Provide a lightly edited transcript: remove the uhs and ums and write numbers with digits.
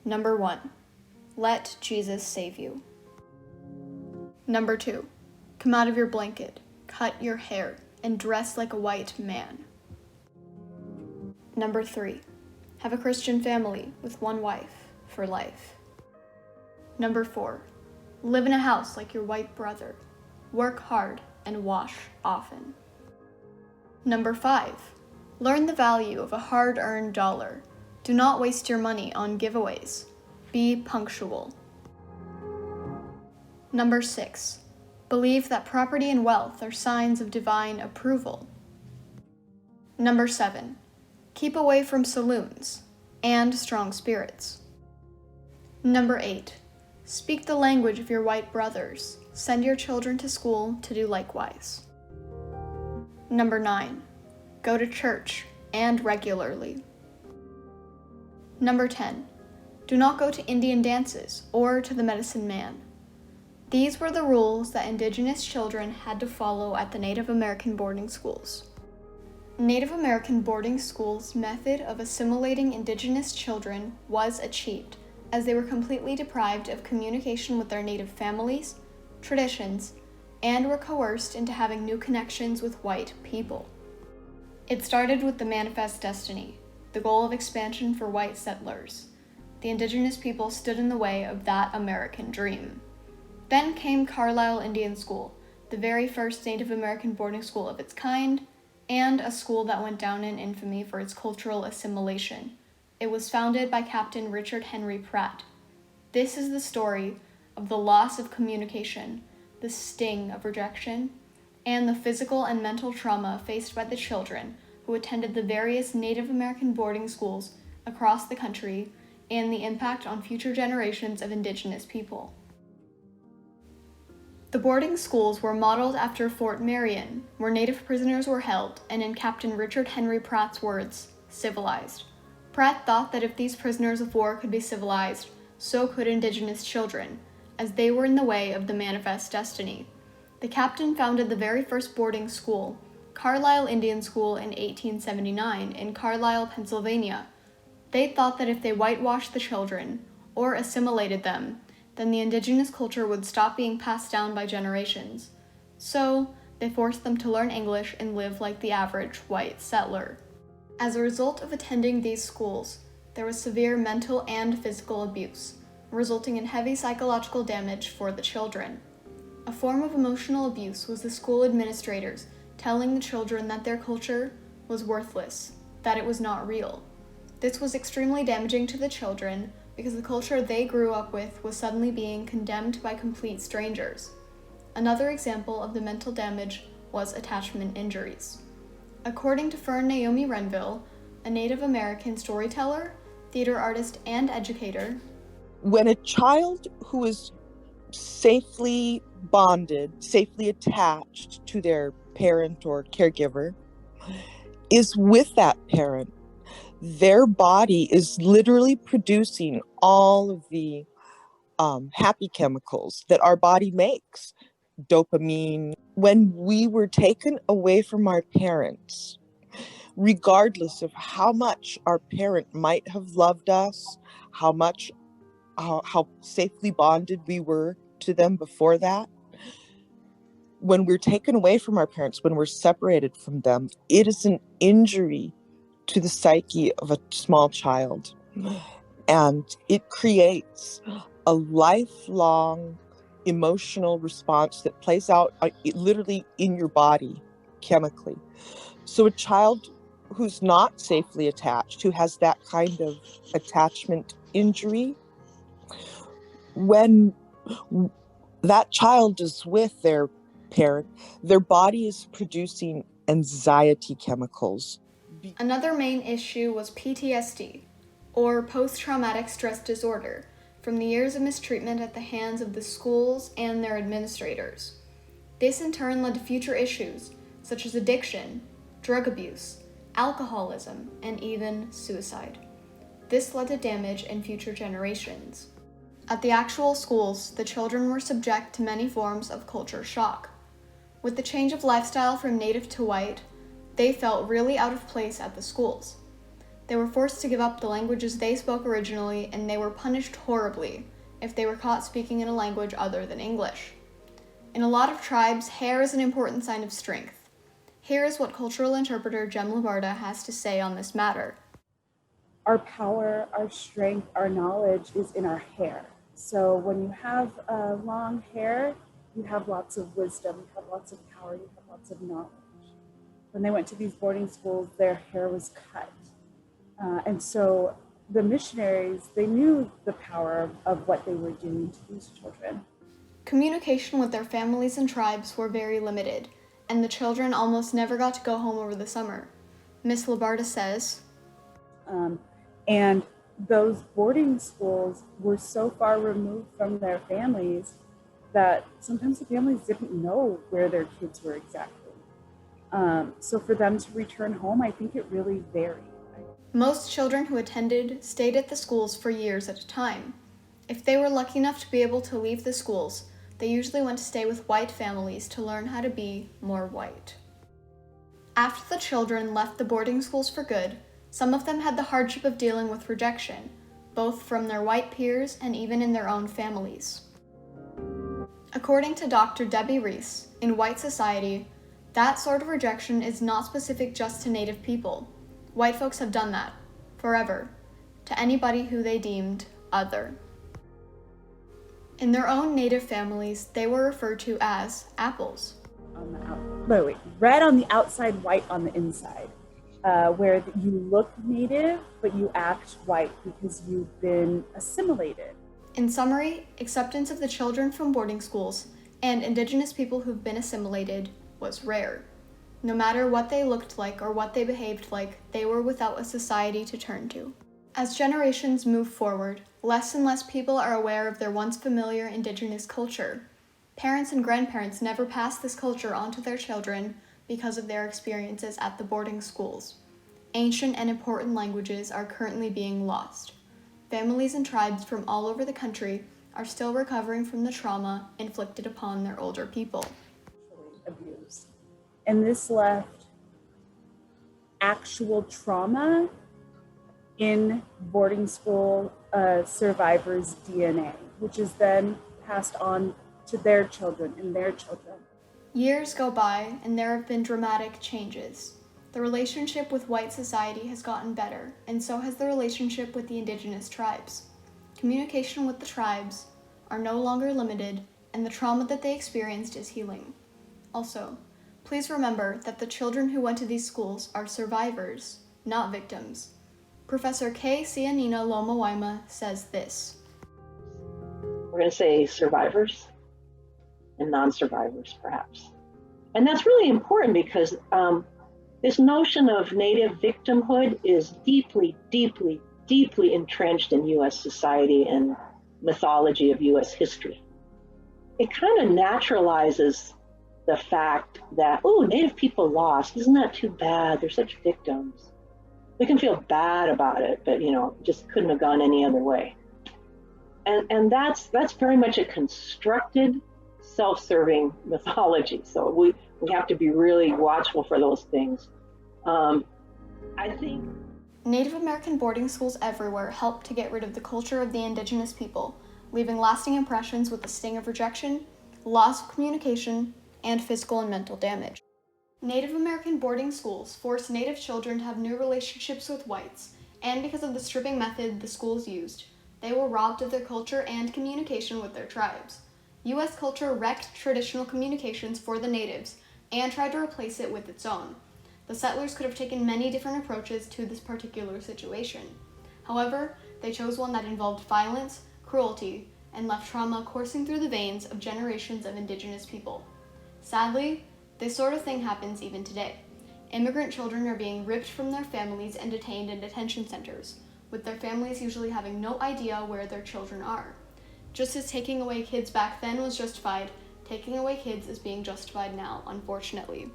Number 1. Let Jesus save you. Number 2. Come out of your blanket, cut your hair, and dress like a white man. Number 3. Have a Christian family with one wife for life. Number 4. Live in a house like your white brother. Work hard and wash often. Number 5. Learn the value of a hard-earned dollar. Do not waste your money on giveaways. Be punctual. Number 6. Believe that property and wealth are signs of divine approval. Number 7. Keep away from saloons and strong spirits. Number 8. Speak the language of your white brothers. Send your children to school to do likewise. Number 9. Go to church, and regularly. Number 10. Do not go to Indian dances or to the medicine man. These were the rules that Indigenous children had to follow at the Native American boarding schools. Native American boarding schools' method of assimilating Indigenous children was achieved, as they were completely deprived of communication with their Native families, traditions, and were coerced into having new connections with white people. It started with the Manifest Destiny, the goal of expansion for white settlers. The Indigenous people stood in the way of that American dream. Then came Carlisle Indian School, the very first Native American boarding school of its kind, and a school that went down in infamy for its cultural assimilation. It was founded by Captain Richard Henry Pratt. This is the story of the loss of communication, the sting of rejection, and the physical and mental trauma faced by the children who attended the various Native American boarding schools across the country, and the impact on future generations of Indigenous people. The boarding schools were modeled after Fort Marion, where Native prisoners were held, and in Captain Richard Henry Pratt's words, civilized. Pratt thought that if these prisoners of war could be civilized, so could Indigenous children, as they were in the way of the Manifest Destiny. The captain founded the very first boarding school, Carlisle Indian School, in 1879 in Carlisle, Pennsylvania. They thought that if they whitewashed the children, or assimilated them, then the Indigenous culture would stop being passed down by generations. So, they forced them to learn English and live like the average white settler. As a result of attending these schools, there was severe mental and physical abuse, resulting in heavy psychological damage for the children. A form of emotional abuse was the school administrators telling the children that their culture was worthless, that it was not real. This was extremely damaging to the children because the culture they grew up with was suddenly being condemned by complete strangers. Another example of the mental damage was attachment injuries. According to Fern Naomi Renville, a Native American storyteller, theater artist, and educator, when a child who is safely bonded, safely attached to their parent or caregiver is with that parent, their body is literally producing all of the happy chemicals that our body makes. Dopamine. When we were taken away from our parents, regardless of how much our parent might have loved us, how safely bonded we were to them before that, when we're taken away from our parents, when we're separated from them, it is an injury to the psyche of a small child. And it creates a lifelong emotional response that plays out literally in your body chemically. So a child who's not safely attached, who has that kind of attachment injury, when that child is with their parent, their body is producing anxiety chemicals. Another main issue was PTSD, or post-traumatic stress disorder, from the years of mistreatment at the hands of the schools and their administrators. This in turn led to future issues, such as addiction, drug abuse, alcoholism, and even suicide. This led to damage in future generations. At the actual schools, the children were subject to many forms of culture shock. With the change of lifestyle from native to white, they felt really out of place at the schools. They were forced to give up the languages they spoke originally, and they were punished horribly if they were caught speaking in a language other than English. In a lot of tribes, hair is an important sign of strength. Here is what cultural interpreter Jem Labarda has to say on this matter. Our power, our strength, our knowledge is in our hair. So when you have long hair, you have lots of wisdom, you have lots of power, you have lots of knowledge. When they went to these boarding schools, their hair was cut. And so the missionaries, they knew the power of what they were doing to these children. Communication with their families and tribes were very limited, and the children almost never got to go home over the summer. Miss Labarda says, and those boarding schools were so far removed from their families that sometimes the families didn't know where their kids were exactly. So for them to return home, I think it really varied. Most children who attended stayed at the schools for years at a time. If they were lucky enough to be able to leave the schools, they usually went to stay with white families to learn how to be more white. After the children left the boarding schools for good, some of them had the hardship of dealing with rejection, both from their white peers and even in their own families. According to Dr. Debbie Reese, in white society, that sort of rejection is not specific just to Native people. White folks have done that, forever, to anybody who they deemed other. In their own Native families, they were referred to as apples. Red on the outside, white on the inside. Where you look Native, but you act white because you've been assimilated. In summary, acceptance of the children from boarding schools and Indigenous people who've been assimilated was rare. No matter what they looked like or what they behaved like, they were without a society to turn to. As generations move forward, less and less people are aware of their once familiar Indigenous culture. Parents and grandparents never pass this culture on to their children because of their experiences at the boarding schools. Ancient and important languages are currently being lost. Families and tribes from all over the country are still recovering from the trauma inflicted upon their older people. Abused. And this left actual trauma in boarding school survivors' DNA, which is then passed on to their children and their children. Years go by, and there have been dramatic changes. The relationship with white society has gotten better, and so has the relationship with the Indigenous tribes. Communication with the tribes are no longer limited, and the trauma that they experienced is healing. Also, please remember that the children who went to these schools are survivors, not victims. Professor K. Sianina Loma-Waima says this. We're going to say survivors and non-survivors, perhaps. And that's really important because this notion of Native victimhood is deeply, deeply, deeply entrenched in U.S. society and mythology of U.S. history. It kind of naturalizes the fact that, oh, Native people lost. Isn't that too bad? They're such victims. We can feel bad about it, but just couldn't have gone any other way. And that's very much a constructed, self-serving mythology. So we have to be really watchful for those things. I think Native American boarding schools everywhere helped to get rid of the culture of the Indigenous people, leaving lasting impressions with the sting of rejection, loss of communication, and physical and mental damage. Native American boarding schools forced Native children to have new relationships with whites, and because of the stripping method the schools used, they were robbed of their culture and communication with their tribes. U.S. culture wrecked traditional communications for the natives and tried to replace it with its own. The settlers could have taken many different approaches to this particular situation. However, they chose one that involved violence, cruelty, and left trauma coursing through the veins of generations of Indigenous people. Sadly, this sort of thing happens even today. Immigrant children are being ripped from their families and detained in detention centers, with their families usually having no idea where their children are. Just as taking away kids back then was justified, taking away kids is being justified now, unfortunately.